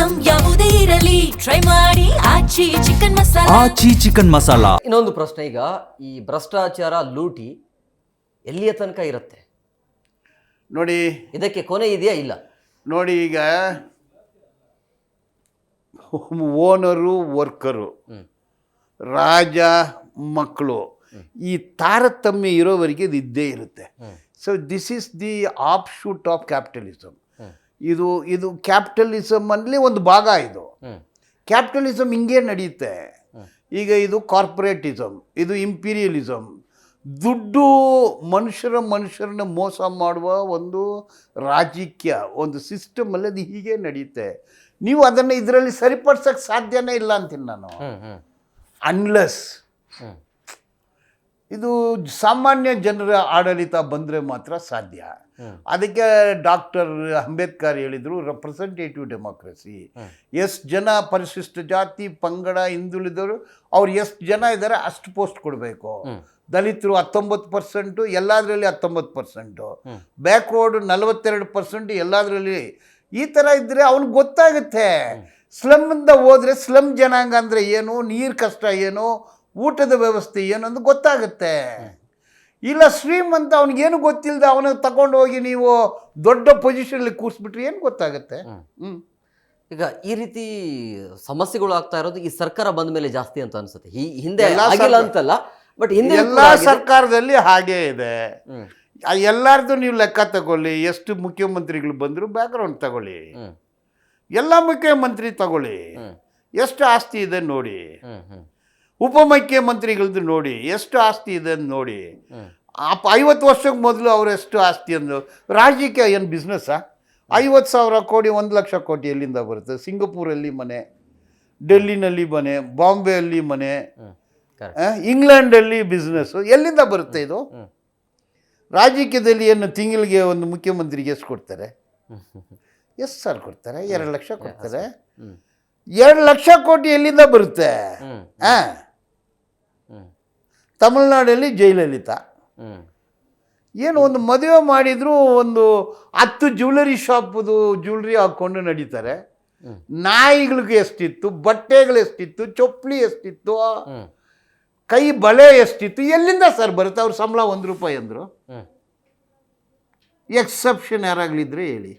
Item ಯಾವುದೇ ಇರಲಿ try ಮಾಡಿ ಆಚಿ ಚಿಕನ್ ಮಸಾಲಾ. ಆಚಿ ಚಿಕನ್ ಮಸಾಲಾ. ಇನ್ನೊಂದು ಪ್ರಶ್ನೆ, ಈಗ ಈ ಭ್ರಷ್ಟಾಚಾರ ಲೂಟಿ ಎಲ್ಲಿಯ ತನಕ ಇರುತ್ತೆ ನೋಡಿ, ಇದಕ್ಕೆ ಕೊನೆ ಇದೆಯಾ ಇಲ್ಲ? ನೋಡಿ, ಈಗ ಓನರು ವರ್ಕರು, ರಾಜ ಮಕ್ಕಳು, ಈ ತಾರತಮ್ಯ ಇರೋವರೆಗೆ ಇದು ಇದ್ದೇ ಇರುತ್ತೆ. So this is the of shoot of capitalism. ಇದು ಕ್ಯಾಪಿಟಲಿಸಮ್ ಅಲ್ಲಿ ಒಂದು ಭಾಗ. ಇದು ಕ್ಯಾಪಿಟಲಿಸಮ್ ಹಿಂಗೆ ನಡೆಯುತ್ತೆ. ಈಗ ಇದು ಕಾರ್ಪೊರೇಟಿಸಮ್, ಇದು ಇಂಪೀರಿಯಲಿಸಮ್. ದುಡ್ಡು ಮನುಷ್ಯರನ್ನ ಮೋಸ ಮಾಡುವ ಒಂದು ರಾಜಕೀಯ, ಒಂದು ಸಿಸ್ಟಮಲ್ಲಿ ಅದು ಹೀಗೆ ನಡೆಯುತ್ತೆ. ನೀವು ಅದನ್ನು ಇದರಲ್ಲಿ ಸರಿಪಡಿಸೋಕ್ಕೆ ಸಾಧ್ಯನೇ ಇಲ್ಲ ಅಂತೀನಿ ನಾನು. ಅನ್ಲೆಸ್ ಇದು ಸಾಮಾನ್ಯ ಜನರ ಆಡಳಿತ ಬಂದರೆ ಮಾತ್ರ ಸಾಧ್ಯ. ಅದಕ್ಕೆ ಡಾಕ್ಟರ್ ಅಂಬೇಡ್ಕರ್ ಹೇಳಿದರು, ರೆಪ್ರೆಸೆಂಟೇಟಿವ್ ಡೆಮೋಕ್ರಸಿ. ಎಷ್ಟು ಜನ ಪರಿಶಿಷ್ಟ ಜಾತಿ, ಪಂಗಡ, ಹಿಂದುಳಿದವರು ಅವ್ರು ಎಷ್ಟು ಜನ ಇದ್ದಾರೆ ಅಷ್ಟು ಪೋಸ್ಟ್ ಕೊಡಬೇಕು. ದಲಿತರು 19%, ಎಲ್ಲದರಲ್ಲಿ 19%, ಬ್ಯಾಕ್ವರ್ಡ್ 42%, ಎಲ್ಲದರಲ್ಲಿ. ಈ ಥರ ಇದ್ದರೆ ಅವ್ನಿಗೆ ಗೊತ್ತಾಗುತ್ತೆ. ಸ್ಲಮ್ಮಿಂದ ಹೋದರೆ ಸ್ಲಮ್ ಜನಾಂಗ ಅಂದರೆ ಏನು, ನೀರು ಕಷ್ಟ ಏನು, ಊಟದ ವ್ಯವಸ್ಥೆ ಏನು ಅಂತ ಗೊತ್ತಾಗುತ್ತೆ. ಇಲ್ಲ ಶ್ರೀಮಂತ ಅವ್ನಿಗೇನು ಗೊತ್ತಿಲ್ಲದೆ ಅವನಿಗೆ ತಗೊಂಡು ಹೋಗಿ ನೀವು ದೊಡ್ಡ ಪೊಸಿಷನಲ್ಲಿ ಕೂರಿಸ್ಬಿಟ್ರೆ ಏನು ಗೊತ್ತಾಗುತ್ತೆ? ಈಗ ಈ ರೀತಿ ಸಮಸ್ಯೆಗಳು ಆಗ್ತಾ ಇರೋದು ಈ ಸರ್ಕಾರ ಬಂದ ಮೇಲೆ ಜಾಸ್ತಿ ಅಂತ ಅನ್ಸುತ್ತೆ. ಹಿಂದೆ ಆಗಿಲ್ಲ ಅಂತಲ್ಲ, ಬಟ್ ಹಿಂದೆ ಎಲ್ಲ ಸರ್ಕಾರದಲ್ಲಿ ಹಾಗೇ ಇದೆ. ಎಲ್ಲರದು ನೀವು ಲೆಕ್ಕ ತಗೊಳ್ಳಿ. ಎಷ್ಟು ಮುಖ್ಯಮಂತ್ರಿಗಳು ಬಂದರು ಬ್ಯಾಕ್ಗ್ರೌಂಡ್ ತಗೊಳ್ಳಿ, ಎಲ್ಲ ಮುಖ್ಯಮಂತ್ರಿ ತಗೊಳ್ಳಿ, ಎಷ್ಟು ಆಸ್ತಿ ಇದೆ ನೋಡಿ. ಉಪಮುಖ್ಯಮಂತ್ರಿಗಳದ್ದು ನೋಡಿ, ಎಷ್ಟು ಆಸ್ತಿ ಇದೆ ಅಂತ ನೋಡಿ. 50 ವರ್ಷಕ್ಕೆ ಮೊದಲು ಅವರು ಎಷ್ಟು ಆಸ್ತಿ ಅಂದರು. ರಾಜ್ಯಕ್ಕೆ ಏನು ಬಿಸ್ನೆಸ್ಸಾ? 50,000 ಕೋಟಿ, 1,00,000 ಕೋಟಿ ಎಲ್ಲಿಂದ ಬರುತ್ತೆ? ಸಿಂಗಪೂರಲ್ಲಿ ಮನೆ, ಡೆಲ್ಲಿನಲ್ಲಿ ಮನೆ, ಬಾಂಬೆಯಲ್ಲಿ ಮನೆ, ಇಂಗ್ಲೆಂಡಲ್ಲಿ ಬಿಸ್ನೆಸ್ಸು, ಎಲ್ಲಿಂದ ಬರುತ್ತೆ ಇದು? ರಾಜಕೀಯದಲ್ಲಿ ಏನು ತಿಂಗಳಿಗೆ ಒಂದು ಮುಖ್ಯಮಂತ್ರಿಗೆ ಎಷ್ಟು ಕೊಡ್ತಾರೆ? ಎಷ್ಟು ಸರ್ ಕೊಡ್ತಾರೆ? 2 ಲಕ್ಷ ಕೊಡ್ತಾರೆ. 2 ಲಕ್ಷ ಕೋಟಿ ಎಲ್ಲಿಂದ ಬರುತ್ತೆ? ತಮಿಳ್ನಾಡಲ್ಲಿ ಜಯಲಲಿತಾ ಏನು ಒಂದು ಮದುವೆ ಮಾಡಿದ್ರು ಒಂದು 10 ಜ್ಯುವೆಲರಿ ಶಾಪ್ದು ಜ್ಯುವೆಲ್ರಿ ಹಾಕ್ಕೊಂಡು ನಡೀತಾರೆ. ನಾಯಿಗಳಿಗೆ ಎಷ್ಟಿತ್ತು, ಬಟ್ಟೆಗಳು ಎಷ್ಟಿತ್ತು, ಚೊಪ್ಪಲಿ ಎಷ್ಟಿತ್ತು, ಕೈ ಬಳೆ ಎಷ್ಟಿತ್ತು, ಎಲ್ಲಿಂದ ಸರ್ ಬರುತ್ತೆ? ಅವ್ರ ಸಂಬಳ 1 ರೂಪಾಯಿ ಅಂದರು. ಎಕ್ಸೆಪ್ಷನ್ ಯಾರಾಗಲಿದ್ರೆ ಹೇಳಿ.